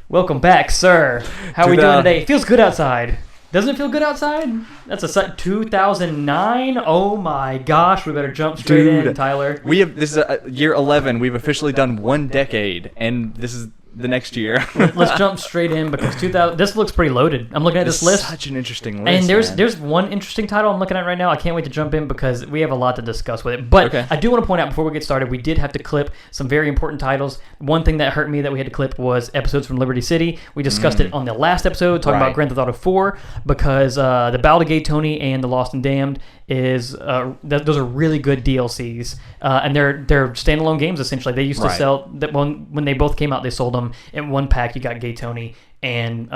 Welcome back, sir. How are we doing today? It feels good outside. Doesn't it feel good outside? That's a 2009. Oh my gosh, we better jump straight in, Tyler. This is year 11. We've officially done 1 decade, and this is the next year. Let's jump straight in because 2000. This looks pretty loaded. I'm looking at this list. Such an interesting list. And there's one interesting title I'm looking at right now. I can't wait to jump in because we have a lot to discuss with it. But I do want to point out before we get started, we did have to clip some very important titles. One thing that hurt me that we had to clip was episodes from Liberty City. We discussed it on the last episode, talking about Grand Theft Auto 4, because the Battle of Gay Tony and the Lost and Damned is those are really good DLCs, and they're standalone games essentially. They used to sell that when they both came out, they sold them in one pack. You got Gay Tony and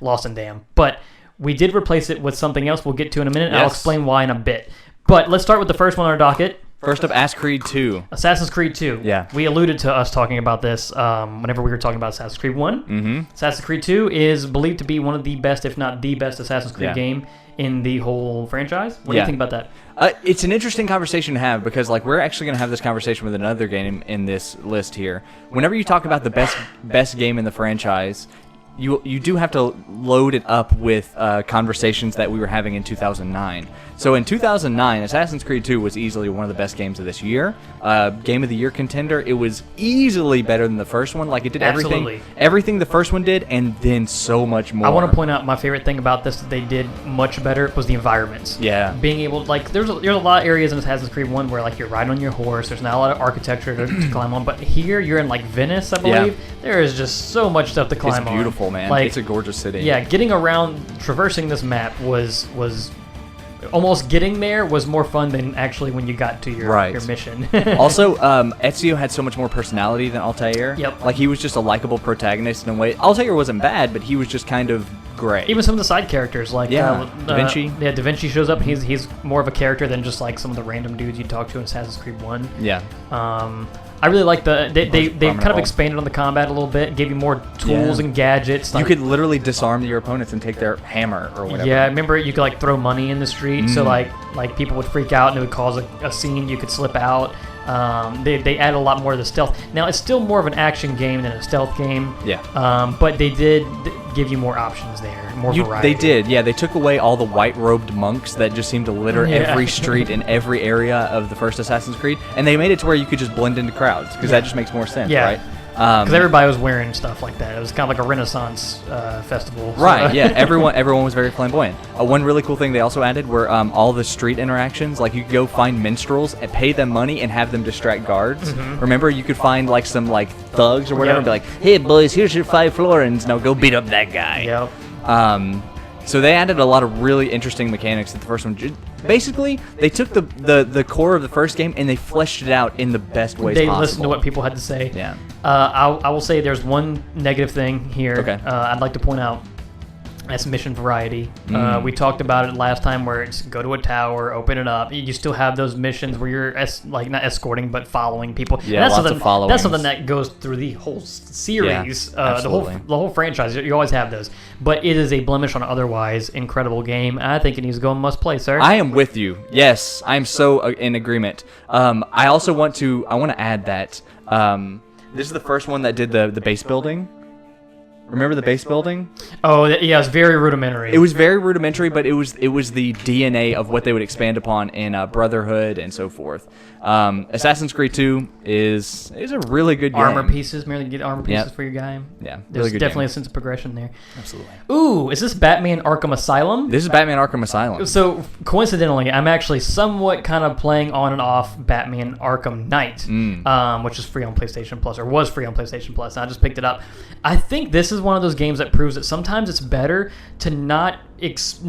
Lost and Damned, but we did replace it with something else. We'll get to in a minute. I'll explain why in a bit. But let's start with the first one on our docket. First up, Assassin's Creed 2. Yeah. We alluded to us talking about this whenever we were talking about Assassin's Creed 1. Mm-hmm. Assassin's Creed 2 is believed to be one of the best, if not the best, Assassin's Creed game in the whole franchise. What do you think about that? It's an interesting conversation to have because we're actually going to have this conversation with another game in this list here. Whenever you talk about the best game in the franchise, you do have to load it up with conversations that we were having in 2009. So in 2009, Assassin's Creed 2 was easily one of the best games of this year. Game of the Year contender. It was easily better than the first one. It did everything the first one did, and then so much more. I want to point out my favorite thing about this that they did much better was the environments. Yeah. Being able to, there's a lot of areas in Assassin's Creed 1 where you're riding on your horse. There's not a lot of architecture to climb on, but here you're in Venice, I believe. Yeah. There is just so much stuff to climb on. It's beautiful, man. It's a gorgeous city. Yeah, getting around, traversing this map was almost getting there was more fun than actually when you got to your mission. Also, Ezio had so much more personality than Altair. Yep. He was just a likable protagonist in a way. Altair wasn't bad, but he was just kind of great. Even some of the side characters, Da Vinci. Da Vinci shows up. He's more of a character than just some of the random dudes you talk to in Assassin's Creed 1. Yeah. I really like they kind of expanded on the combat a little bit, gave you more tools and gadgets. You could literally disarm your opponents and take their hammer or whatever. Yeah, remember you could throw money in the street, so people would freak out and it would cause a scene. You could slip out. They add a lot more to the stealth. Now it's still more of an action game than a stealth game. Yeah. But they did give you more options there, more variety. They did. Yeah, they took away all the white-robed monks that just seemed to litter every street in every area of the first Assassin's Creed, and they made it to where you could just blend into crowds because that just makes more sense, right? Because everybody was wearing stuff like that. It was kind of like a Renaissance festival. Right, yeah. Everyone was very flamboyant. One really cool thing they also added were all the street interactions. You could go find minstrels and pay them money and have them distract guards. Mm-hmm. Remember, you could find some thugs or whatever and be like, hey, boys, here's your 5 florins. Now go beat up that guy. Yep. So they added a lot of really interesting mechanics to the first one. Basically, they took the core of the first game and they fleshed it out in the best ways possible. They listened to what people had to say. Yeah. I will say there's one negative thing here. Okay. I'd like to point out. That's mission variety. We talked about it last time where it's go to a tower, open it up. You still have those missions where you're not escorting but following people. Yeah, lots of following. That's something that goes through the whole series, the whole franchise. You always have those. But it is a blemish on an otherwise incredible game. I think it needs to go in must play, sir. I am with you. Yes, I am so in agreement. I also want to add that this is the first one that did the base building. Remember the base building? Oh, yeah, it's very rudimentary. It was very rudimentary, but it was the DNA of what they would expand upon in Brotherhood and so forth. Assassin's Creed 2 is a really good game. Armor pieces, merely get armor pieces for your guy. Yeah, there's definitely a sense of progression there. Absolutely. Ooh, is this Batman Arkham Asylum? This is Batman Arkham Asylum. So, coincidentally, I'm actually somewhat kind of playing on and off Batman Arkham Knight, which is free on PlayStation Plus, or was free on PlayStation Plus, and I just picked it up. I think this is one of those games that proves that sometimes it's better to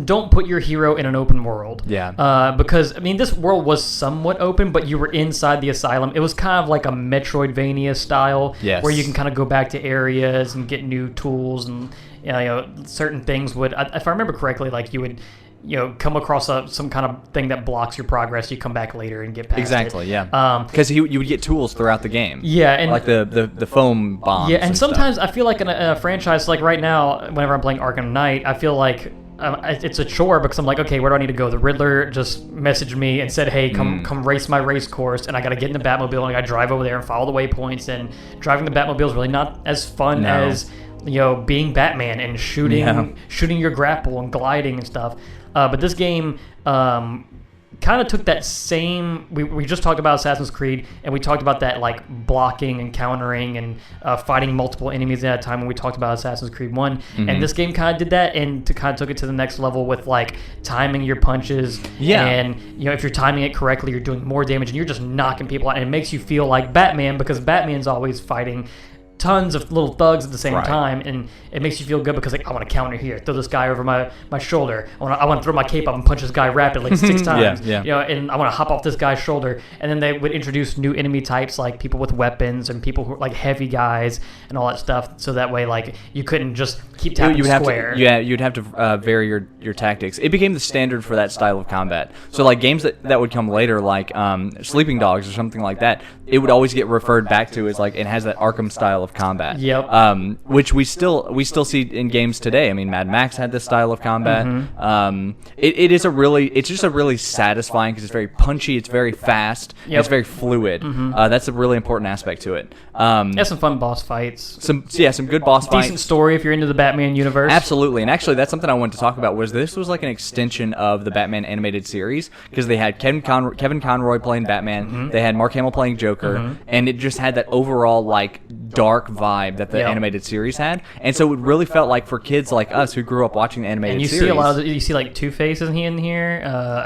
don't put your hero in an open world. Yeah. Because, this world was somewhat open, but you were inside the asylum. It was kind of like a Metroidvania style, where you can kind of go back to areas and get new tools and certain things would, if I remember correctly, you would come across some kind of thing that blocks your progress. You come back later and get past Exactly, it. Yeah. Because you would get tools throughout the game. Yeah, and the foam bombs. Yeah, and sometimes I feel like in a franchise right now, whenever I'm playing Arkham Knight, I feel like it's a chore because I'm like, okay, where do I need to go? The Riddler just messaged me and said, hey, come race my race course, and I got to get in the Batmobile and I got to drive over there and follow the waypoints. And driving the Batmobile is really not as fun as being Batman and shooting your grapple and gliding and stuff. But this game kind of took that same. We just talked about Assassin's Creed, and we talked about that like blocking and countering and fighting multiple enemies at a time when we talked about Assassin's Creed 1. And this game kind of did that and kind of took it to the next level with like timing your punches. And if you're timing it correctly, you're doing more damage and you're just knocking people out. And it makes you feel like Batman because Batman's always fighting tons of little thugs at the same time, and it makes you feel good because like I want to counter here, throw this guy over my shoulder. I want to throw my cape up and punch this guy rapidly 6 times. And I want to hop off this guy's shoulder. And then they would introduce new enemy types like people with weapons and people who are like heavy guys and all that stuff. So that way, like you couldn't just keep tapping square. You'd have to vary your tactics. It became the standard for that style of combat. So like games that would come later, like Sleeping Dogs or something like that, it would always get referred back to as like it has that Arkham style of combat. Which we still see in games today. I mean, Mad Max had this style of combat. It's just a really satisfying because it's very punchy, it's very fast, it's very fluid. That's a really important aspect to it. Some fun boss fights. Some good boss fights. Decent story if you're into the Batman universe. Absolutely, and actually that's something I wanted to talk about. This was like an extension of the Batman animated series because they had Kevin Conroy playing Batman, they had Mark Hamill playing Joker, and it just had that overall like dark vibe that the animated series had, and so it really felt like for kids like us who grew up watching the animated series. And you see a lot of you see like Two-Face in here.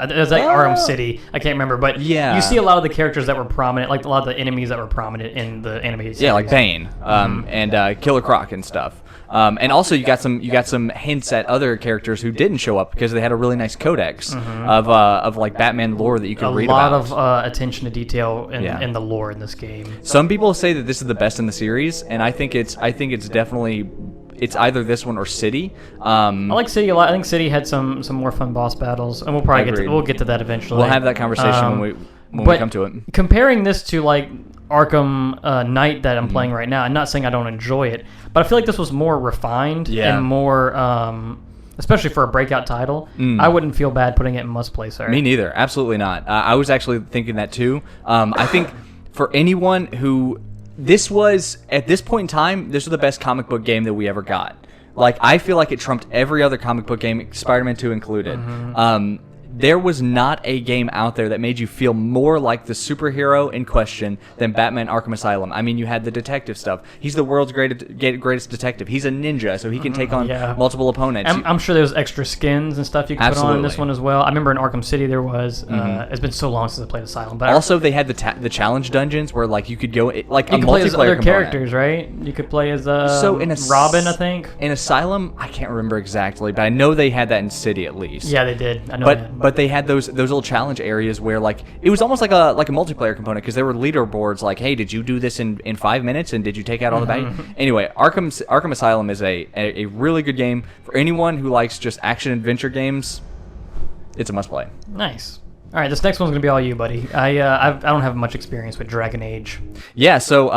There's like Arkham City. I can't remember, but you see a lot of the characters that were prominent, like a lot of the enemies that were prominent in the animated series. Yeah, like Bane, and Killer Croc and stuff. And also you got some hints at other characters who didn't show up because they had a really nice codex of like Batman lore that you could read about. A lot of attention to detail in the lore in this game. Some people say that this is the best in the series, and I think it's definitely. It's either this one or City. I like City a lot. I think City had some more fun boss battles, and we'll probably get to that eventually. We'll have that conversation when we come to it. Comparing this to like Arkham Knight that I'm playing right now, I'm not saying I don't enjoy it, but I feel like this was more refined and more, especially for a breakout title. I wouldn't feel bad putting it in must play. Sorry. Me neither. Absolutely not. I was actually thinking that too. I think for anyone who. This was, at this point in time, this was the best comic book game that we ever got. Like, I feel like it trumped every other comic book game, Spider-Man 2 included. There was not a game out there that made you feel more like the superhero in question than Batman Arkham Asylum. I mean, you had the detective stuff. He's the world's greatest detective. He's a ninja, so he can take on multiple opponents. I'm sure there's extra skins and stuff you can put on in this one as well. I remember in Arkham City there was. It's been so long since I played Asylum. But also, they had the challenge dungeons where like you could go like you a could multiplayer play as other component. characters, right? You could play as Robin, I think. In Asylum, I can't remember exactly, but I know they had that in City at least. Yeah, they did. I know but they had those little challenge areas where like it was almost like a multiplayer component because there were leaderboards like, hey, did you do this in 5 minutes and did you take out all the bad? Anyway, Arkham Asylum is a really good game for anyone who likes just action adventure games. It's a must play. Nice. All right, this next one's gonna be all you, buddy. I don't have much experience with Dragon Age. Yeah, so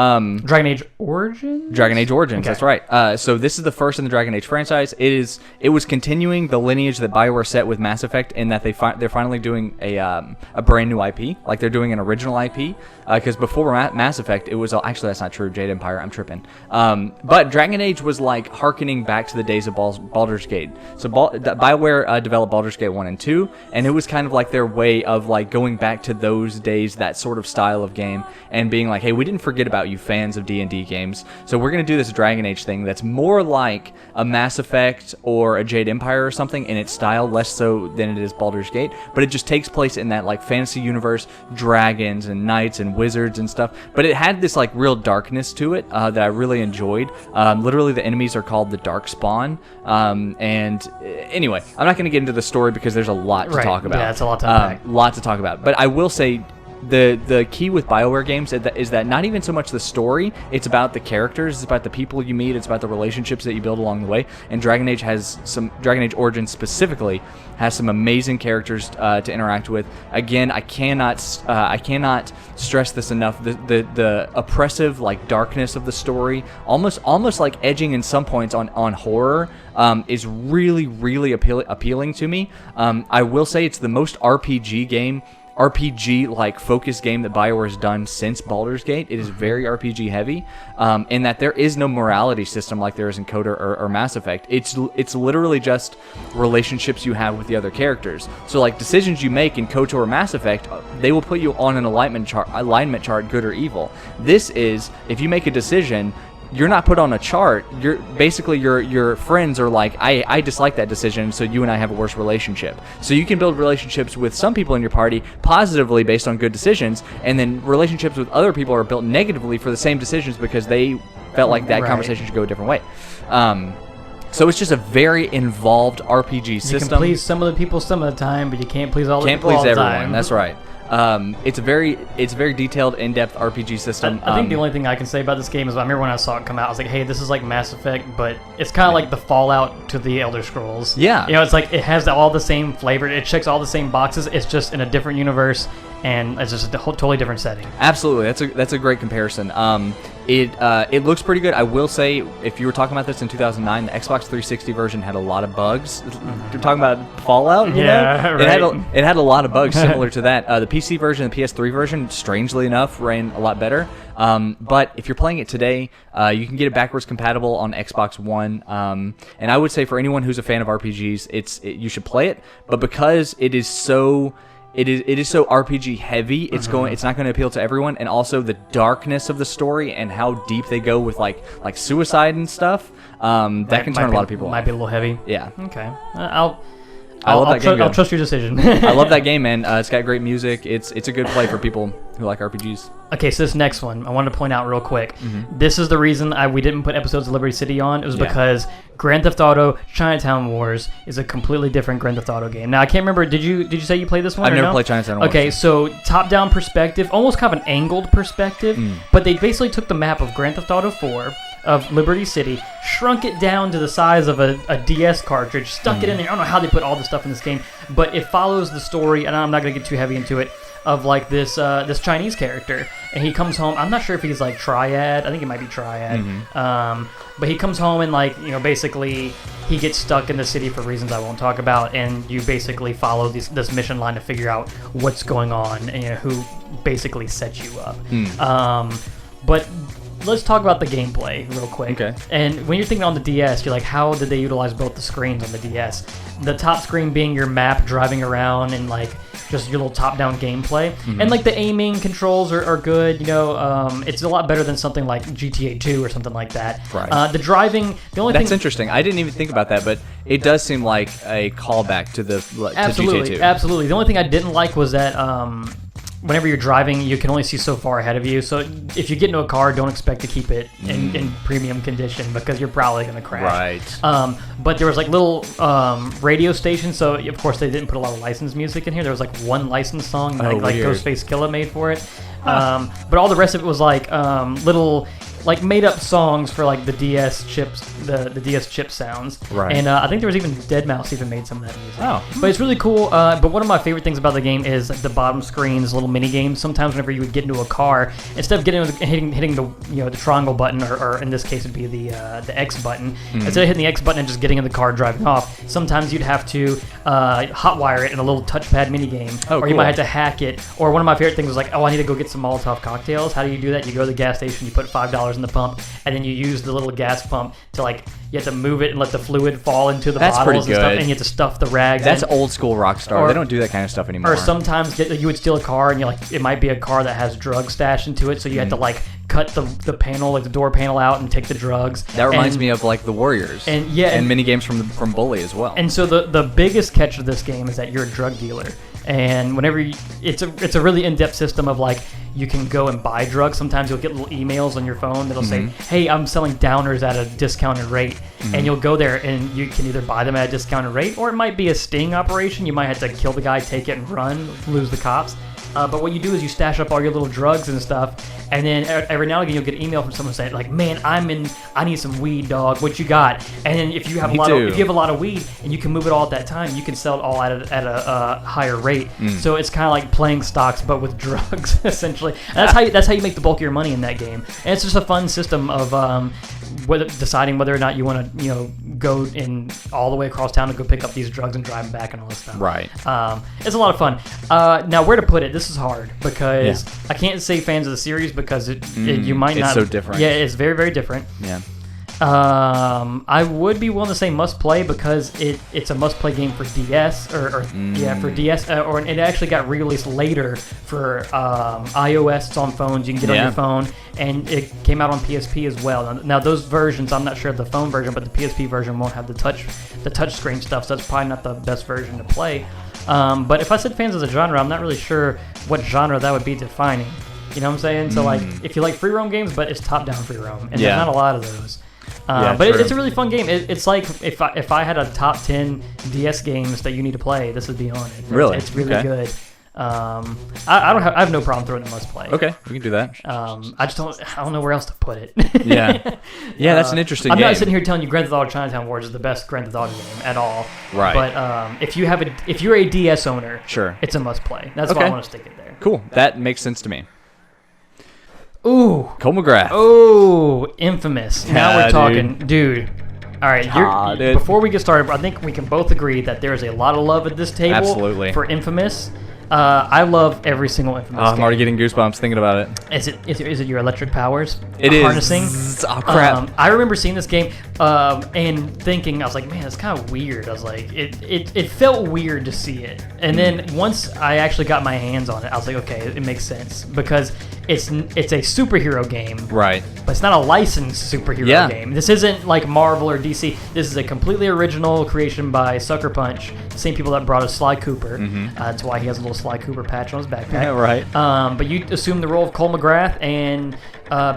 Dragon Age Origins. Dragon Age Origins, okay. That's right. So this is the first in the Dragon Age franchise. It was continuing the lineage that BioWare set with Mass Effect in that they're finally doing a brand new IP, like they're doing an original IP. Because before Mass Effect, it was actually that's not true. Jade Empire, I'm tripping. But Dragon Age was like harkening back to the days of Baldur's Gate. So BioWare developed Baldur's Gate 1 and 2, and it was kind of like their way of like going back to those days, that sort of style of game, and being like, hey, we didn't forget about you fans of D&D games, so we're going to do this Dragon Age thing that's more like a Mass Effect or a Jade Empire or something in its style, less so than it is Baldur's Gate, but it just takes place in that like fantasy universe, dragons and knights and wizards and stuff, but it had this like real darkness to it that I really enjoyed. Literally the enemies are called the Darkspawn, and anyway, I'm not going to get into the story because there's a lot to talk about. Yeah, it's a lot to unpack. Lot to talk about, but I will say the key with BioWare games is that not even so much the story, it's about the characters, it's about the people you meet, it's about the relationships that you build along the way. And Dragon Age Origins specifically has some amazing characters to interact with. Again, I cannot stress this enough. The oppressive like darkness of the story, almost like edging in some points on horror, is really, really appealing to me. I will say it's the most RPG like focused game that BioWare has done since Baldur's Gate. It is very RPG heavy, in that there is no morality system like there is in KOTOR or Mass Effect. It's literally just relationships you have with the other characters. So like decisions you make in KOTOR or Mass Effect, they will put you on an alignment chart, good or evil. This is, if you make a decision, you're not put on a chart. You're basically your friends are like, I dislike that decision, so you and I have a worse relationship. So you can build relationships with some people in your party positively based on good decisions, and then relationships with other people are built negatively for the same decisions because they felt like that conversation should go a different way. So it's just a very involved RPG system. You can please some of the people some of the time, but you can't please all the people all the everyone. time. That's right. It's a very detailed, in-depth RPG system. I think the only thing I can say about this game is I remember when I saw it come out, I was like, hey, this is like Mass Effect, but it's kind of like the Fallout to the Elder Scrolls. Yeah. You know, it's like it has all the same flavor. It checks all the same boxes. It's just in a different universe, and it's just a totally different setting. Absolutely. That's a great comparison. It looks pretty good. I will say, if you were talking about this in 2009, the Xbox 360 version had a lot of bugs. You're talking about Fallout, you know? Right. It had a lot of bugs similar to that. The PC version and the PS3 version, strangely enough, ran a lot better. But if you're playing it today, you can get it backwards compatible on Xbox One. And I would say for anyone who's a fan of RPGs, you should play it. But because it is so RPG heavy, it's not going to appeal to everyone, and also the darkness of the story and how deep they go with like suicide and stuff, that can turn a lot of people off. Might be a little heavy. Yeah. Okay. I'll trust your decision. I love that game, man. It's got great music. It's a good play for people who like RPGs. Okay, so this next one, I wanted to point out real quick. This is the reason we didn't put episodes of Liberty City on. It was because Grand Theft Auto Chinatown Wars is a completely different Grand Theft Auto game. Now, I can't remember, did you say you played this one? I've never played Chinatown Wars. Okay, so top-down perspective, almost kind of an angled perspective, but they basically took the map of Grand Theft Auto 4, of Liberty City, shrunk it down to the size of a DS cartridge, stuck it in there. I don't know how they put all this stuff in this game, but it follows the story, and I'm not going to get too heavy into it, of like this Chinese character, and he comes home. I'm not sure if he's like Triad. I think he might be Triad. But he comes home and basically he gets stuck in the city for reasons I won't talk about, and you basically follow this mission line to figure out what's going on and who basically set you up. But let's talk about the gameplay real quick. Okay. And when you're thinking on the DS, you're like, how did they utilize both the screens on the DS? The top screen being your map, driving around, and just your little top-down gameplay. And the aiming controls are good. It's a lot better than something like GTA 2 or something like that. Right. The driving, the only That's interesting. I didn't even think about that, but it does seem like a callback to GTA 2. Absolutely. The only thing I didn't like was that whenever you're driving, you can only see so far ahead of you. So if you get into a car, don't expect to keep it in premium condition because you're probably going to crash. Right. But there was little radio stations, so of course they didn't put a lot of licensed music in here. There was one licensed song like Ghostface Killah made for it. But all the rest of it was little made up songs for the DS chips, the DS chip sounds. Right. And I think there was even Deadmau5 even made some of that music. Oh. But it's really cool. But one of my favorite things about the game is the bottom screens, little mini games. Sometimes whenever you would get into a car, instead of hitting the triangle button, or in this case it'd be the X button, instead of hitting the X button and just getting in the car and driving off, sometimes you'd have to hotwire it in a little touchpad mini game, or you might have to hack it. Or one of my favorite things was I need to go get some Molotov cocktails. How do you do that? You go to the gas station, you put $5 in the pump, and then you use the little gas pump to you have to move it and let the fluid fall into the bottles and stuff, and you have to stuff the rags. That's old school Rockstar. They don't do that kind of stuff anymore. Or sometimes you would steal a car and it might be a car that has drugs stashed into it, so you had to cut the panel, the door panel out and take the drugs. That reminds me of the Warriors and mini games from Bully as well. And so the biggest catch of this game is that you're a drug dealer. And whenever it's a really in-depth system of you can go and buy drugs. Sometimes you'll get little emails on your phone that'll say, hey, I'm selling downers at a discounted rate. And you'll go there and you can either buy them at a discounted rate, or it might be a sting operation. You might have to kill the guy, take it and run, lose the cops. But what you do is you stash up all your little drugs and stuff, and then every now and again you'll get an email from someone saying like, "Man, I need some weed, dog. What you got?" And then if you have if you have a lot of weed and you can move it all at that time, you can sell it all at a higher rate. So it's kind of like playing stocks but with drugs essentially. And that's how you make the bulk of your money in that game. And it's just a fun system of deciding whether or not you want to go in all the way across town to go pick up these drugs and drive them back and all this stuff. Right. It's a lot of fun. Now, where to put it? This is hard because I can't say fans of the series because you might not. It's so different. Yeah, it's very, very different. Yeah. I would be willing to say must play because it's a must play game for DS for DS or it actually got re-released later for iOS. It's on phones. You can get it on your phone, and it came out on PSP as well. Now those versions, I'm not sure of the phone version, but the PSP version won't have the touch screen stuff, so that's probably not the best version to play. But if I said fans of the genre, I'm not really sure what genre that would be defining. You know what I'm saying? So like, if you like free roam games, but it's top down free roam, and there's not a lot of those. But it's a really fun game. It's like if I had a top 10 DS games that you need to play, this would be on it. Really? It's really good. I have no problem throwing it must play. Okay, we can do that. I don't know where else to put it. Yeah, that's an interesting game. I'm not sitting here telling you Grand Theft Auto Chinatown Wars is the best Grand Theft Auto game at all. Right. But if you're a DS owner, sure, it's a must play. That's why I want to stick it there. Cool. That makes sense to me. Ooh. Cole McGrath. Oh, Infamous. Now we're talking. Dude. All right. Before we get started, I think we can both agree that there is a lot of love at this table for Infamous. I love every single Infamous game. I'm already getting goosebumps thinking about it. Is it your electric powers? It is. Harnessing? Oh, crap. I remember seeing this game and thinking, I was like, man, it's kind of weird. I was like, it felt weird to see it. And then once I actually got my hands on it, I was like, okay, it makes sense. Because it's a superhero game. Right. But it's not a licensed superhero game. This isn't like Marvel or DC. This is a completely original creation by Sucker Punch, the same people that brought us Sly Cooper. That's why he has a little Sly Cooper patch on his backpack. Yeah, right. But you assume the role of Cole McGrath, and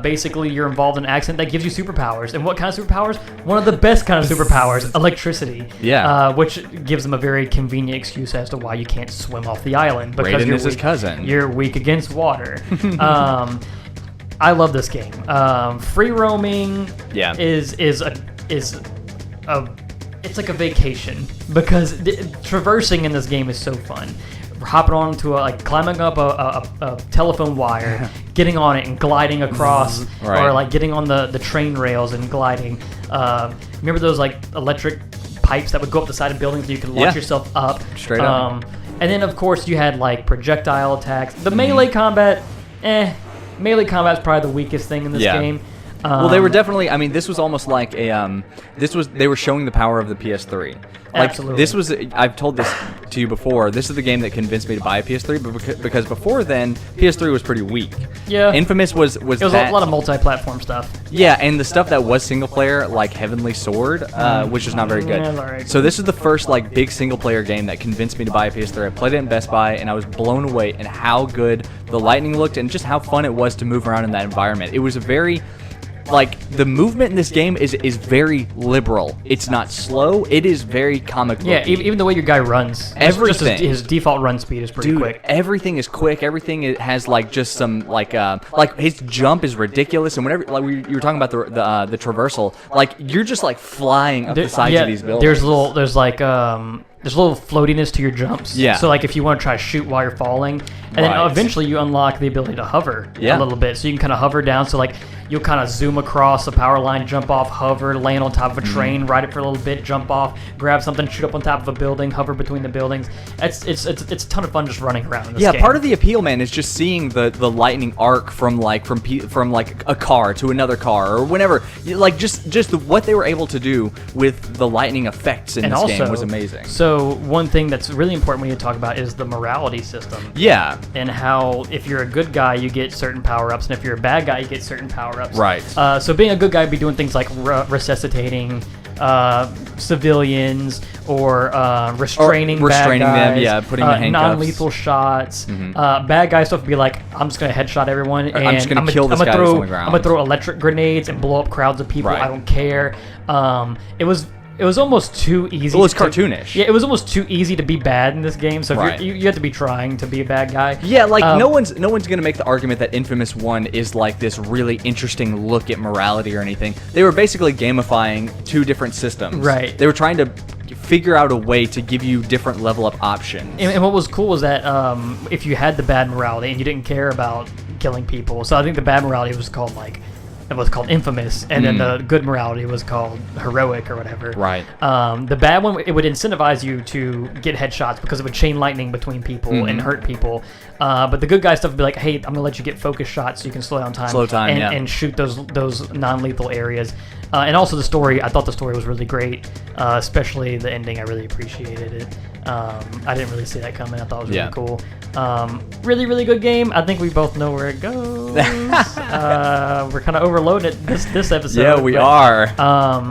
basically you're involved in an accident that gives you superpowers. And what kind of superpowers? One of the best kind of superpowers, electricity. Yeah. Which gives them a very convenient excuse as to why you can't swim off the island. Because Raiden is his cousin. You're weak against water. I love this game. Free roaming is it's like a vacation because traversing in this game is so fun. Hopping onto climbing up a telephone wire, getting on it and gliding across, or like getting on the train rails and gliding. Remember those like electric pipes that would go up the side of buildings so you could launch yourself up? Straight up. And then of course you had like projectile attacks. The melee combat, melee combat is probably the weakest thing in this game. Well, they were definitely. I mean, this was almost like a. They were showing the power of the PS3. Like, absolutely. This was. I've told this to you before. This is the game that convinced me to buy a PS3, but because before then, PS3 was pretty weak. Yeah. Infamous was. It was a lot of multi-platform stuff. Yeah, and the stuff that was single player, like Heavenly Sword, which was not very good. Yeah, right. So this is the first like big single player game that convinced me to buy a PS3. I played it in Best Buy, and I was blown away at how good the lighting looked and just how fun it was to move around in that environment. It was a very the movement in this game is very liberal. It's not slow. It is very comic book. Yeah, even the way your guy runs. Everything. His default run speed is pretty quick. Everything is quick. Everything has just some like his jump is ridiculous. And whenever you were talking about the traversal, you're just flying up the sides of these buildings. There's a little floatiness to your jumps. Yeah. So if you want to try to shoot while you're falling, and then eventually you unlock the ability to hover a little bit. So you can kind of hover down. So you'll kind of zoom across a power line, jump off, hover, land on top of a train, ride it for a little bit, jump off, grab something, shoot up on top of a building, hover between the buildings. It's a ton of fun just running around in this game. Part of the appeal, man, is just seeing the lightning arc from a car to another car or whenever. Just what they were able to do with the lightning effects in this game was amazing. So one thing that's really important when you talk about is the morality system. Yeah. And how if you're a good guy, you get certain power-ups, and if you're a bad guy, you get certain power-ups. Right. So being a good guy would be doing things like resuscitating civilians or restraining bad guys, them, putting them in handcuffs. Non-lethal shots. Bad guy stuff would be like, I'm just going to headshot everyone, and I'm just going to kill this guy that's on the ground. I'm going to throw electric grenades and blow up crowds of people. Right. I don't care. It it was almost too easy. Well, it's cartoonish. Yeah, it was almost too easy to be bad in this game. So if you have to be trying to be a bad guy. Yeah, like no one's gonna make the argument that Infamous 1 is like this really interesting look at morality or anything. They were basically gamifying two different systems. Right. They were trying to figure out a way to give you different level up options. And what was cool was that if you had the bad morality and you didn't care about killing people, so I think the bad morality was called Infamous, and then the good morality was called Heroic or whatever. Right. The bad one, it would incentivize you to get headshots because it would chain lightning between people and hurt people. But the good guy stuff would be like, hey, I'm gonna let you get focus shots so you can slow down time. And shoot those non-lethal areas. And also the story, I thought the story was really great, especially the ending. I really appreciated it. I didn't really see that coming. I thought it was really cool. Really, really good game. I think we both know where it goes. We're kind of overloaded this episode. Yeah, we are.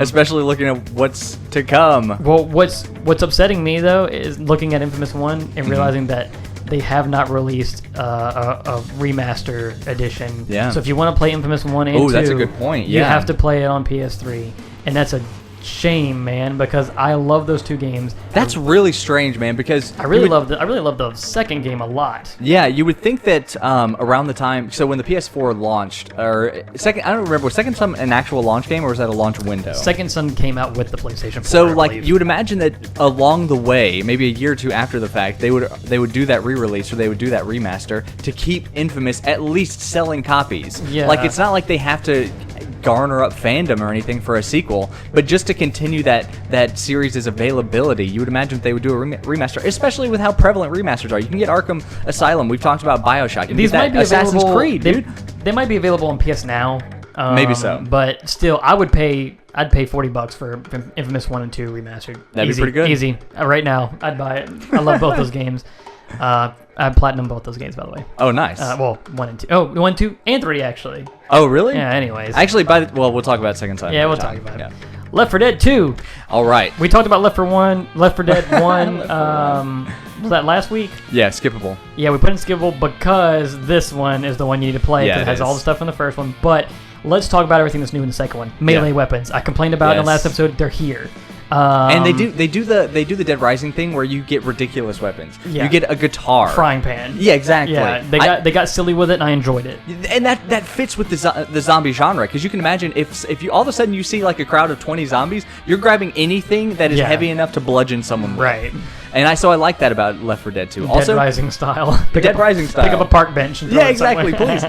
Especially looking at what's to come. Well, what's upsetting me though is looking at Infamous 1 and realizing that they have not released a remaster edition. Yeah. So if you want to play Infamous 1 and 2, oh, that's a good point. You have to play it on PS3, and that's a shame, man, because I love those two games. That's really strange, man, because I really love the second game a lot. Yeah, you would think that around the time, so when the PS4 launched, or second, I don't remember, was Second Son an actual launch game or was that a launch window? Second Son came out with the PlayStation 4. So like you would imagine that along the way, maybe a year or two after the fact, they would do that re-release or they would do that remaster to keep Infamous at least selling copies. Yeah. Like it's not like they have to garner up fandom or anything for a sequel, but just to continue that series' availability, you would imagine that they would do a remaster, especially with how prevalent remasters are. You can get Arkham Asylum. We've talked about BioShock. These might be Assassin's Creed, dude. They might be available on PS Now. Maybe so. But still, I'd pay $40 for Infamous 1 and 2 remastered. That'd be pretty good. Easy. Right now, I'd buy it. I love both those games. I platinum both those games, by the way. Oh, nice. Well, 1 and 2. Oh, 1, 2, and 3, actually. Oh, really? Yeah, anyways. Actually, we'll talk about Second Son. Yeah, we'll talk about it. Left 4 Dead 2. All right. We talked about Left 4 Dead 1. Was that last week? Yeah, skippable. Yeah, we put in skippable because this one is the one you need to play because it has all the stuff in the first one. But let's talk about everything that's new in the second one. Melee weapons. I complained about it in the last episode. They're here. And they do the Dead Rising thing where you get ridiculous weapons. Yeah. You get a guitar, frying pan. Yeah, exactly. Yeah, they got silly with it, and I enjoyed it. And that fits with the zombie genre because you can imagine if you all of a sudden you see like a crowd of 20 zombies, you're grabbing anything that is heavy enough to bludgeon someone with. Right. And I like that about Left 4 Dead 2. Also, Dead Rising style. Pick up a park bench. And throw it exactly. Please.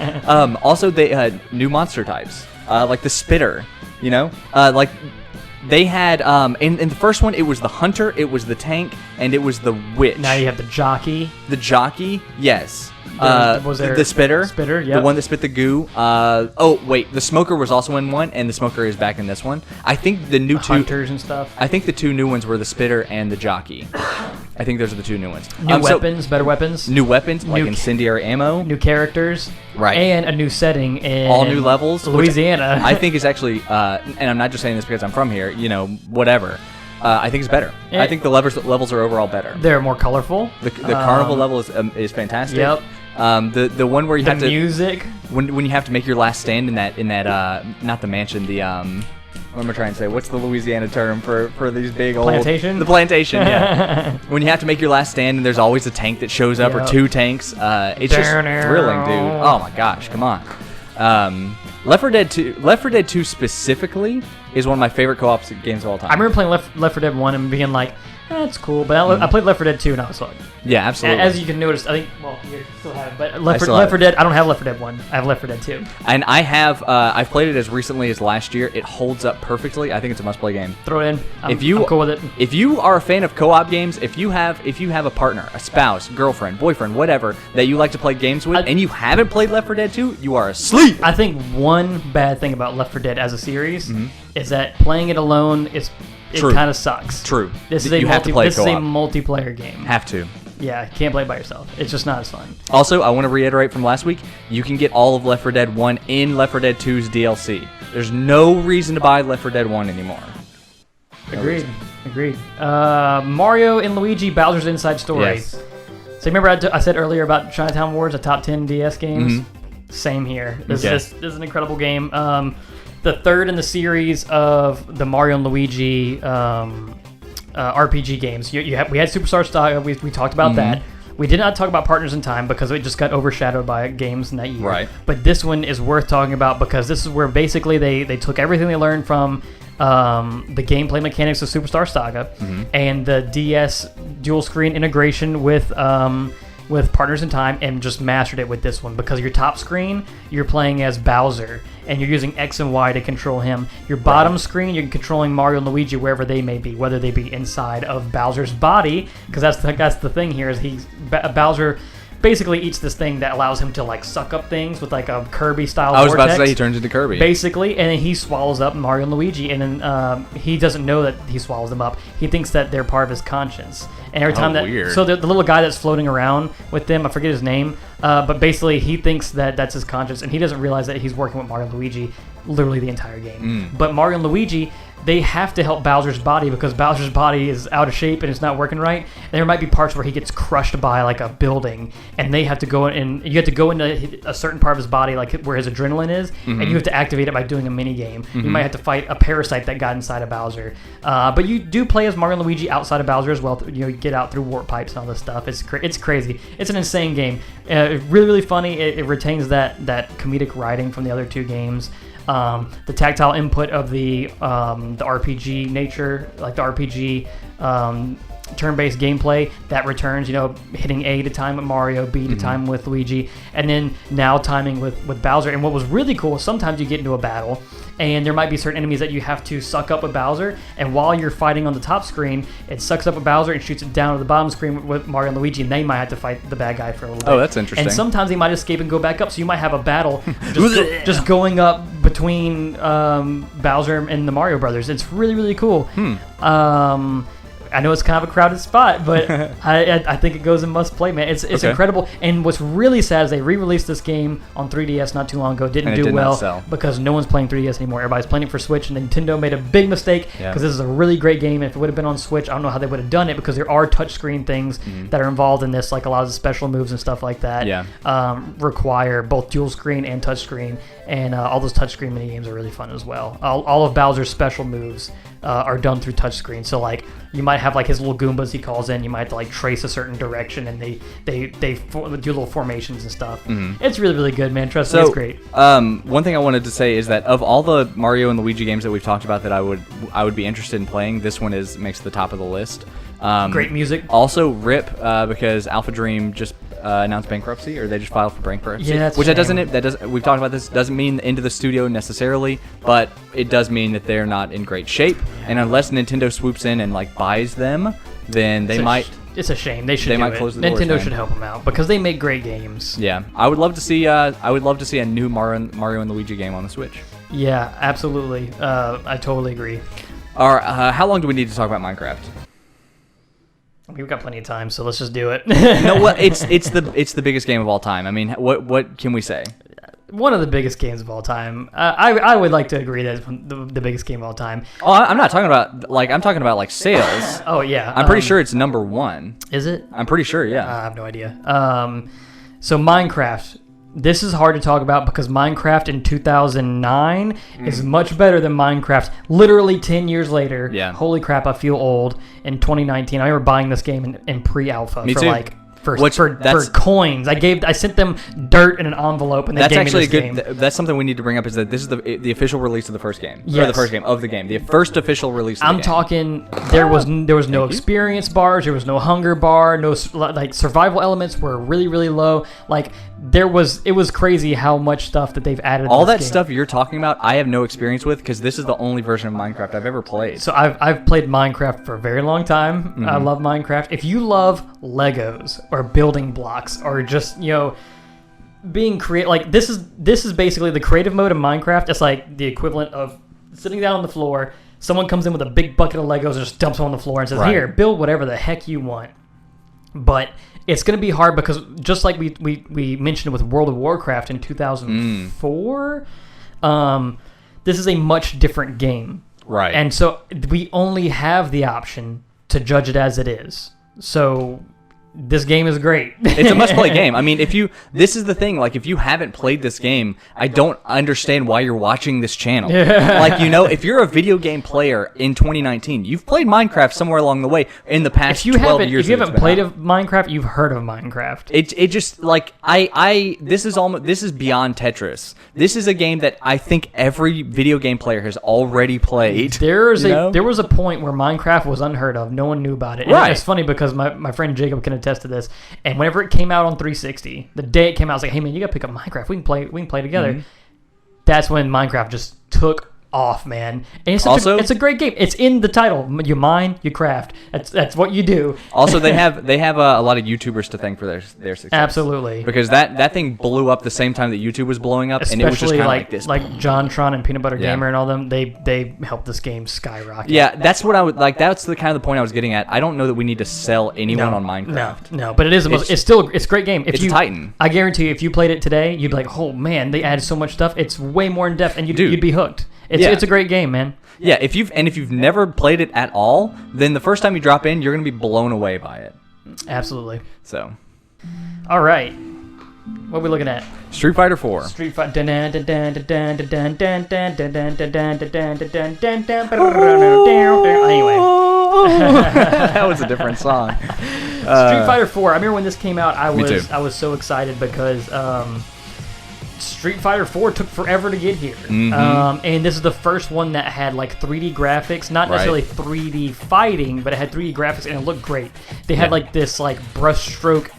Also, they had new monster types, like the Spitter. You know, like. They had, in the first one, it was the Hunter, it was the Tank, and it was the Witch. Now you have the Jockey. The Jockey, yes. Was there the Spitter. Spitter, yeah. The one that spit the goo. Oh, wait, the Smoker was also in one, and the Smoker is back in this one. I think the new two... Hunters and stuff. I think the two new ones were the Spitter and the Jockey. I think those are the two new ones. New weapons, better weapons. New weapons, like incendiary ammo. New characters. Right. And a new setting in... All new levels. Louisiana. I think is actually, and I'm not just saying this because I'm from here, you know, whatever. I think it's better. I think the levels are overall better. They're more colorful. The carnival level is fantastic. Yep. The one where you have to music when you have to make your last stand in that not the mansion, the what am I trying to say? What's the Louisiana term for these big old plantation? The plantation, yeah. When you have to make your last stand and there's always a tank that shows up or two tanks. It's just thrilling, dude. Oh my gosh, come on. Left 4 Dead 2 specifically is one of my favorite co-op games of all time. I remember playing Left 4 Dead 1 and being like, that's cool, but I played Left 4 Dead 2 and I was hooked. Yeah, absolutely. As you can notice, I think, well, you still have it, but Left 4 Dead, I don't have Left 4 Dead 1. I have Left 4 Dead 2. And I have, I've played it as recently as last year. It holds up perfectly. I think it's a must-play game. Throw it in. I'm cool with it. If you are a fan of co-op games, if you have a partner, a spouse, girlfriend, boyfriend, whatever, that you like to play games with, and you haven't played Left 4 Dead 2, you are asleep. I think one bad thing about Left 4 Dead as a series is that playing it alone it kind of sucks. True. This is a multiplayer game. Have to. Yeah, you can't play it by yourself. It's just not as fun. Also, I want to reiterate from last week, you can get all of Left 4 Dead 1 in Left 4 Dead 2's DLC. There's no reason to buy Left 4 Dead 1 anymore. Agreed. Mario and Luigi Bowser's Inside Story. Yes. So remember I said earlier about Chinatown Wars, the top 10 DS games? Same here. This is an incredible game. the third in the series of the Mario and Luigi RPG games. We had Superstar Saga. We talked about that. We did not talk about Partners in Time because it just got overshadowed by games in that year. Right. But this one is worth talking about because this is where basically they took everything they learned from the gameplay mechanics of Superstar Saga and the DS dual screen integration with Partners in Time and just mastered it with this one because your top screen, you're playing as Bowser and you're using X and Y to control him. Your bottom screen, you're controlling Mario and Luigi wherever they may be, whether they be inside of Bowser's body, because that's the thing here is Bowser basically eats this thing that allows him to like suck up things with like a Kirby style vortex. I was about to say he turns into Kirby. Basically, and then he swallows up Mario and Luigi, and then he doesn't know that he swallows them up. He thinks that they're part of his conscience. And every time weird. So the little guy that's floating around with them, I forget his name, but basically he thinks that that's his conscience, and he doesn't realize that he's working with Mario and Luigi literally the entire game. But Mario and Luigi, they have to help Bowser's body because Bowser's body is out of shape and it's not working right. And there might be parts where he gets crushed by like a building, and they have to go in. You have to go into a certain part of his body, like where his adrenaline is, and you have to activate it by doing a mini game. You might have to fight a parasite that got inside of Bowser. But you do play as Mario and Luigi outside of Bowser as well. You get out through warp pipes and all this stuff. It's crazy. It's an insane game. Really funny. It retains that comedic writing from the other two games. The tactile input of the RPG nature, like the RPG turn-based gameplay that returns, hitting A to time with Mario, B to time with Luigi, and then now timing with Bowser. And what was really cool is sometimes you get into a battle, and there might be certain enemies that you have to suck up with Bowser, and while you're fighting on the top screen, it sucks up with Bowser and shoots it down to the bottom screen with Mario and Luigi, and they might have to fight the bad guy for a little bit. Oh, that's interesting. And sometimes they might escape and go back up, so you might have a battle just going up between Bowser and the Mario Brothers. It's really, really cool. I know it's kind of a crowded spot, but I think it goes in must play, man. It's incredible. And what's really sad is they re-released this game on 3DS not too long ago. Didn't do well because no one's playing 3DS anymore. Everybody's playing it for Switch, and Nintendo made a big mistake because this is a really great game. And if it would have been on Switch, I don't know how they would have done it because there are touchscreen things that are involved in this, like a lot of the special moves and stuff like that require both dual screen and touchscreen. And all those touchscreen mini games are really fun as well. All of Bowser's special moves are done through touchscreen. So like you might have like his little Goombas he calls in. You might have to like trace a certain direction, and they do little formations and stuff. It's really, really good, man. Trust me, it's great. One thing I wanted to say is that of all the Mario and Luigi games that we've talked about that I would be interested in playing, this one makes the top of the list. Great music. Also, RIP because Alpha Dream just announced bankruptcy, or they just filed for bankruptcy. Yeah, which we've talked about this. Doesn't mean the end of the studio necessarily, but it does mean that they're not in great shape. And unless Nintendo swoops in and like buys them, then they might. It's a shame. They should. Close the doors, Nintendo should help them out because they make great games. Yeah, I would love to see. A new Mario and Luigi game on the Switch. Yeah, absolutely. I totally agree. All right, how long do we need to talk about Minecraft? We've got plenty of time, so let's just do it. No, what it's the biggest game of all time. I mean, what can we say? One of the biggest games of all time. I would like to agree that it's the biggest game of all time. Oh, I'm not talking about I'm talking about like sales. Oh yeah, I'm pretty sure it's number one. Is it? I'm pretty sure. Yeah. I have no idea. So Minecraft. This is hard to talk about because Minecraft in 2009 is much better than Minecraft literally 10 years later. Yeah. Holy crap, I feel old. In 2019, I remember buying this game in pre-alpha Me for too. like for coins. I sent them dirt in an envelope, and they gave me this game. That's something we need to bring up, is that this is the official release of the first game. Yes. Or the first game of the game. The first official release of the game. I'm talking, there was no experience bars, there was no hunger bar, no like survival elements were really, really low. Like it was crazy how much stuff that they've added. All to this that game. stuff you're talking about, I have no experience with because this is the only version of Minecraft I've ever played. So I've played Minecraft for a very long time. I love Minecraft. If you love Legos or building blocks or just being creative, like this is basically the creative mode of Minecraft. It's like the equivalent of sitting down on the floor. Someone comes in with a big bucket of Legos and just dumps them on the floor and says, "Here, build whatever the heck you want." But it's going to be hard because just like we mentioned with World of Warcraft in 2004, this is a much different game. Right. And so we only have the option to judge it as it is. So this game is great. It's a must-play game. I mean, this is the thing. Like, if you haven't played this game, I don't understand why you're watching this channel. Like, if you're a video game player in 2019, you've played Minecraft somewhere along the way in the past 12 years. If you haven't played Minecraft, you've heard of Minecraft. It just like this is beyond Tetris. This is a game that I think every video game player has already played. There was a point where Minecraft was unheard of. No one knew about it. And right. It's funny because my friend Jacob can attest to this. And whenever it came out on 360, the day it came out, I was like, "Hey man, you gotta pick up Minecraft. We can play together." Mm-hmm. That's when Minecraft just took off, man. And it's a great game. It's in the title. You mine, you craft. That's what you do. Also, they have a lot of YouTubers to thank for their success. Absolutely. Because that thing blew up the same time that YouTube was blowing up, especially, and it was just kind of like this. Like JonTron and Peanut Butter Gamer and all them, they helped this game skyrocket. Yeah, that's what I would like. That's the kind of the point I was getting at. I don't know that we need to sell anyone on Minecraft. No, but it is it's a great game. It's a Titan. I guarantee you, if you played it today, you'd be like, oh man, they added so much stuff. It's way more in depth, and you'd be hooked. It's a great game, man. Yeah, if you've never played it at all, then the first time you drop in, you're gonna be blown away by it. Absolutely. So, all right, what are we looking at? Street Fighter 4. Street Fighter. Anyway, that was a different song. Street Fighter 4. I remember when this came out. I was so excited because. Street Fighter 4 took forever to get here. Mm-hmm. And this is the first one that had like 3D graphics, not necessarily 3D fighting, but it had 3D graphics and it looked great. They had like this like brushstroke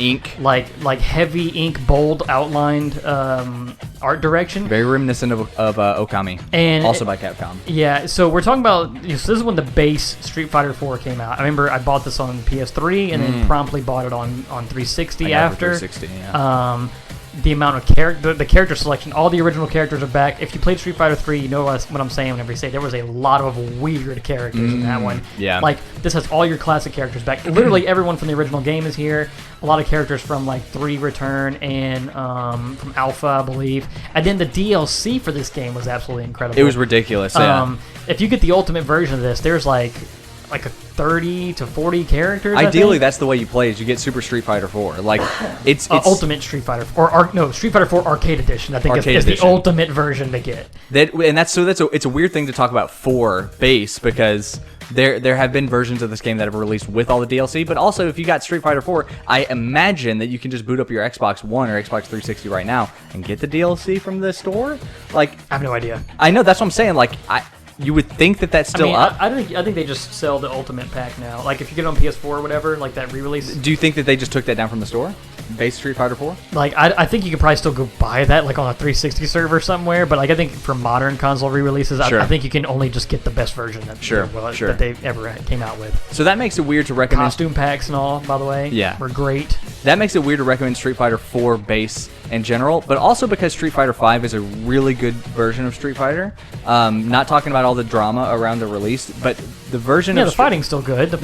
ink, like heavy ink, bold outlined art direction. Very reminiscent of Okami, and also by Capcom. Yeah, so we're talking about so this is when the base Street Fighter 4 came out. I remember I bought this on PS3 and then promptly bought it on 360 after. 360, yeah. The amount of the character selection, all the original characters are back. If you played Street Fighter 3, you know what I'm saying whenever you say there was a lot of weird characters in that one. Yeah. Like, this has all your classic characters back. Literally everyone from the original game is here. A lot of characters from, like, 3 Return and from Alpha, I believe. And then the DLC for this game was absolutely incredible. It was ridiculous, yeah. If you get the ultimate version of this, there's, like a 30 to 40 characters. Ideally, that's the way you play. Is you get Super Street Fighter 4. Like it's Ultimate Street Fighter Street Fighter 4 Arcade Edition. I think is the ultimate version to get. It's a weird thing to talk about for base because there have been versions of this game that have released with all the DLC, but also if you got Street Fighter 4, I imagine that you can just boot up your Xbox One or Xbox 360 right now and get the DLC from the store. Like I have no idea. I know, that's what I'm saying. Like you would think that that's still up. I think they just sell the Ultimate Pack now. Like if you get it on PS4 or whatever, like that re-release. Do you think that they just took that down from the store? Base Street Fighter 4? Like I think you could probably still go buy that like on a 360 server somewhere, but like I think for modern console re-releases, I think you can only just get the best version that they ever came out with. So that makes it weird to recommend costume packs and all, by the way. Yeah. Were great. That makes it weird to recommend Street Fighter 4 base in general, but also because Street Fighter 5 is a really good version of Street Fighter. Not talking about all the drama around the release, but the version of the fighting's still good. The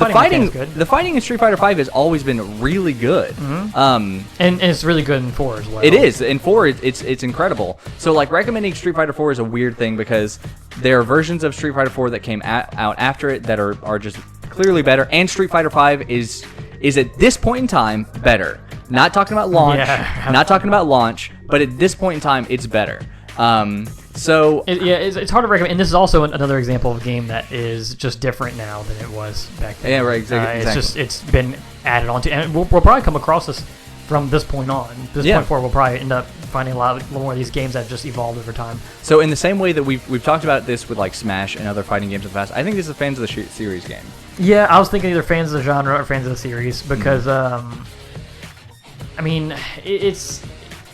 fighting in Street Fighter 5 has always been really good. Mm-hmm. And it's really good in 4 as well. It is. In 4, it's incredible. So like recommending Street Fighter 4 is a weird thing because there are versions of Street Fighter 4 that came out after it that are just clearly better, and Street Fighter 5 is at this point in time better. Not talking about launch, but at this point in time, it's better. It's hard to recommend. And this is also another example of a game that is just different now than it was back then. Yeah, right. Exactly. It's been added on to, and we'll probably come across this from this point on. Point forward, we'll probably end up finding a lot more of these games that have just evolved over time. So in the same way that we've talked about this with like Smash and other fighting games in the past, I think this is fans of the series game. Yeah, I was thinking either fans of the genre or fans of the series because, I mean, it's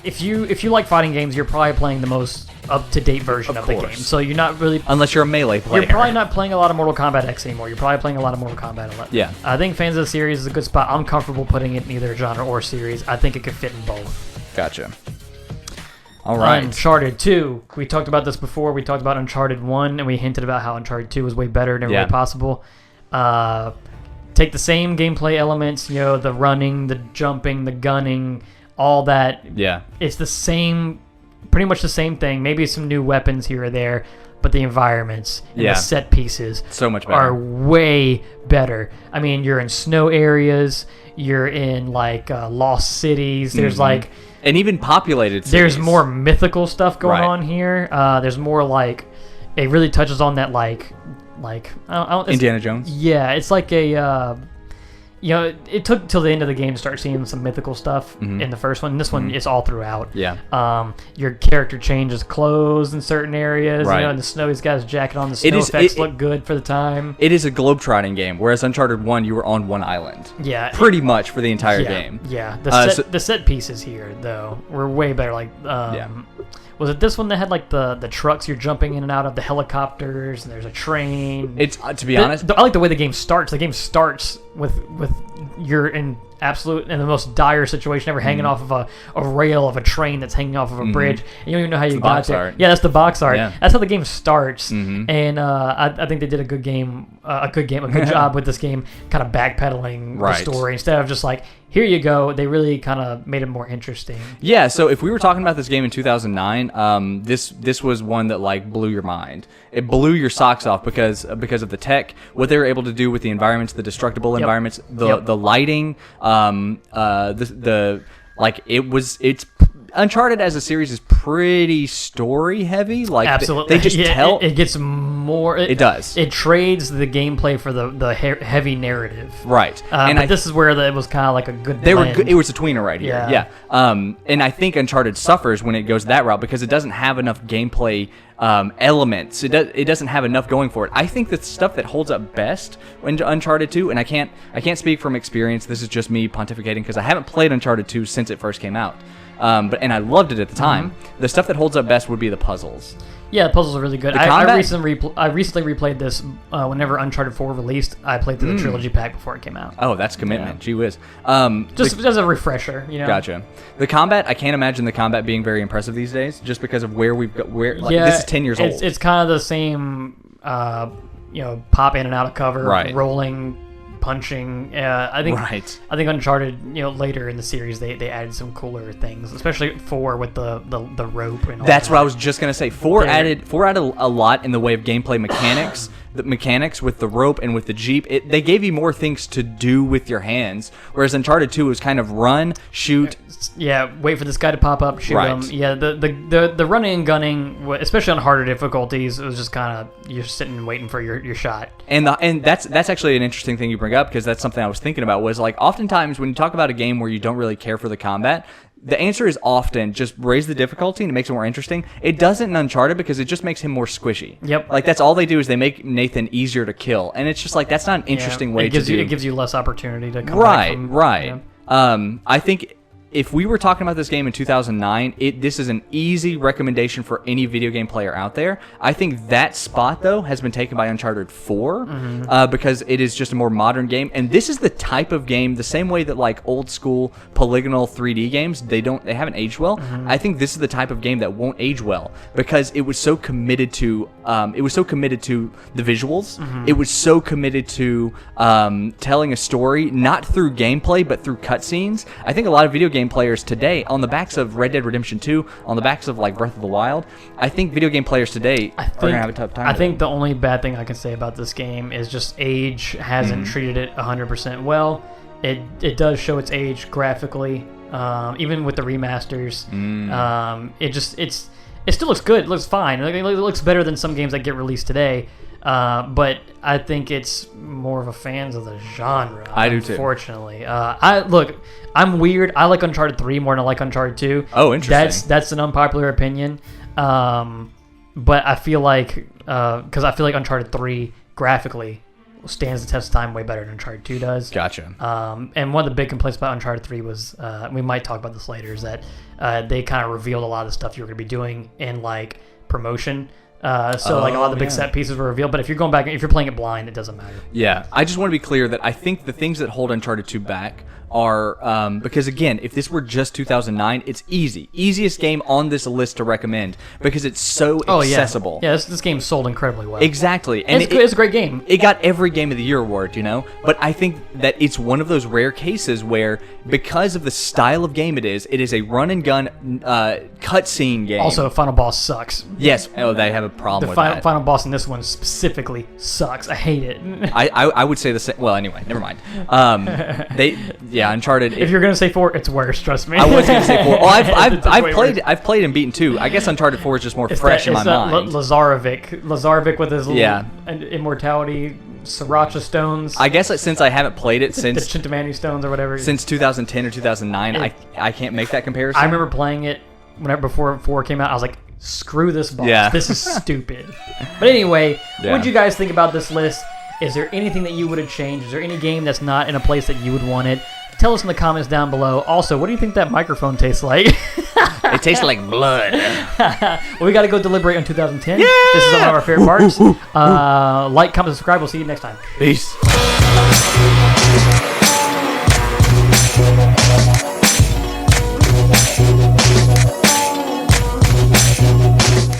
if you like fighting games, you're probably playing the most up-to-date version of the game. So you're not really... Unless you're a Melee player. You're probably not playing a lot of Mortal Kombat X anymore. You're probably playing a lot of Mortal Kombat 11. Yeah. I think fans of the series is a good spot. I'm comfortable putting it in either genre or series. I think it could fit in both. Gotcha. All right. Uncharted 2. We talked about this before. We talked about Uncharted 1, and we hinted about how Uncharted 2 was way better than way possible. Take the same gameplay elements, the running, the jumping, the gunning, all that. Yeah. It's the same, pretty much the same thing. Maybe some new weapons here or there, but the environments and the set pieces so much better. Are way better. I mean, you're in snow areas, you're in like lost cities. There's like and even populated cities. There's more mythical stuff going on here. There's more like it really touches on that like I don't, Indiana Jones. Yeah, it's like a. It took till the end of the game to start seeing some mythical stuff in the first one. This one is all throughout. Yeah. Your character changes clothes in certain areas. Right. And the snow, he's got his jacket on. The snow effects look good for the time. It is a globetrotting game, whereas Uncharted 1, you were on one island. Yeah. Pretty much for the entire game. Yeah. The set pieces here, though, were way better. Like, was it this one that had like the trucks you're jumping in and out of, the helicopters, and there's a train? It's to be honest, I like the way the game starts. The game starts with you're in the most dire situation ever, hanging off of a rail of a train that's hanging off of a bridge, and you don't even know how you got there. Art. Yeah, that's the box art. Yeah. That's how the game starts, and I think they did a good job with this game, kind of backpedaling the story instead of just like, here you go. They really kind of made it more interesting. Yeah, so if we were talking about this game in 2009, this was one that like blew your mind. It blew your socks off because of the tech, what they were able to do with the environments, the destructible environments, the lighting, it's Uncharted as a series is pretty story heavy. Like absolutely, they just tell. It gets more. It does. It trades the gameplay for the heavy narrative. Right, and this is where it was kind of like a good. They were good. It was a tweener right here. Yeah. And I think Uncharted suffers when it goes that route because it doesn't have enough gameplay elements. It doesn't have enough going for it. I think the stuff that holds up best in Uncharted 2, and I can't speak from experience. This is just me pontificating because I haven't played Uncharted 2 since it first came out. But I loved it at the time. The stuff that holds up best would be the puzzles. Yeah, the puzzles are really good. I recently replayed this whenever Uncharted 4 released. I played through the trilogy pack before it came out. Oh, that's commitment. Yeah. Gee whiz. Just as a refresher, Gotcha. The combat, I can't imagine the combat being very impressive these days, just because of where we've got. This is 10 years old. It's kind of the same. Pop in and out of cover, rolling, punching. I think Uncharted, later in the series they added some cooler things, especially 4 with the rope and all that's that. What I was just gonna say. 4 added a lot in the way of gameplay mechanics. The mechanics with the rope and with the Jeep, they gave you more things to do with your hands, whereas Uncharted 2 was kind of run, shoot. Yeah, wait for this guy to pop up, shoot him. Yeah, the running and gunning, especially on harder difficulties, it was just kind of you're sitting and waiting for your shot. And that's actually an interesting thing you bring up, because that's something I was thinking about, was like oftentimes when you talk about a game where you don't really care for the combat, the answer is often just raise the difficulty and it makes it more interesting. It doesn't in Uncharted because it just makes him more squishy. Yep. Like that's all they do is they make Nathan easier to kill, and it's just like that's not an interesting way to do. It gives you less opportunity to come back from, Right. I think if we were talking about this game in 2009, this is an easy recommendation for any video game player out there. I think that spot, though, has been taken by Uncharted 4 because it is just a more modern game. And this is the type of game, the same way that like old school polygonal 3D games, they haven't aged well. I think this is the type of game that won't age well because it was so committed to the visuals. It was so committed to telling a story, not through gameplay but through cutscenes. I think a lot of video game players today, on the backs of Red Dead Redemption 2, on the backs of like Breath of the Wild, I think video game players today are going to have a tough time. I think the only bad thing I can say about this game is just age hasn't treated it 100% well. It does show its age graphically, even with the remasters. It still looks good. It looks fine. It looks better than some games that get released today. But I think it's more of a fans of the genre. I do too. Unfortunately, I'm weird. I like Uncharted 3 more than I like Uncharted 2. Oh, interesting. That's an unpopular opinion. But I feel like because I feel like Uncharted 3 graphically stands the test of time way better than Uncharted 2 does. Gotcha. And one of the big complaints about Uncharted 3 was, we might talk about this later, is that they kind of revealed a lot of stuff you were going to be doing in like promotion. Like a lot of the big set pieces were revealed, but if you're playing it blind, it doesn't matter. Yeah, I just want to be clear that I think the things that hold Uncharted 2 back are because again, if this were just 2009, it's easiest game on this list to recommend because it's so accessible. Yeah, this game sold incredibly well. Exactly, and it's a great game. It got every Game of the Year award, But I think that it's one of those rare cases where, because of the style of game it is a run and gun cutscene game. Also, final boss sucks. Yes, they have a problem with that. The final boss in this one specifically sucks. I hate it. I would say the same. Well, anyway, never mind. Uncharted. If you're gonna say 4, it's worse. Trust me. I was gonna say 4. Well, I've played and beaten 2. I guess Uncharted 4 is just more fresh in my mind. Lazarevic with his little immortality sriracha stones. I guess since I haven't played it since the Chintamani stones or whatever, since 2010 or 2009, I can't make that comparison. I remember playing it before 4 came out. I was like, screw this boss. Yeah. This is stupid. But anyway, what did you guys think about this list? Is there anything that you would have changed? Is there any game that's not in a place that you would want it? Tell us in the comments down below. Also, what do you think that microphone tastes like? It tastes like blood. Well, we got to go deliberate on 2010. Yeah! This is one of our favorite parts. Like, comment, subscribe. We'll see you next time. Peace.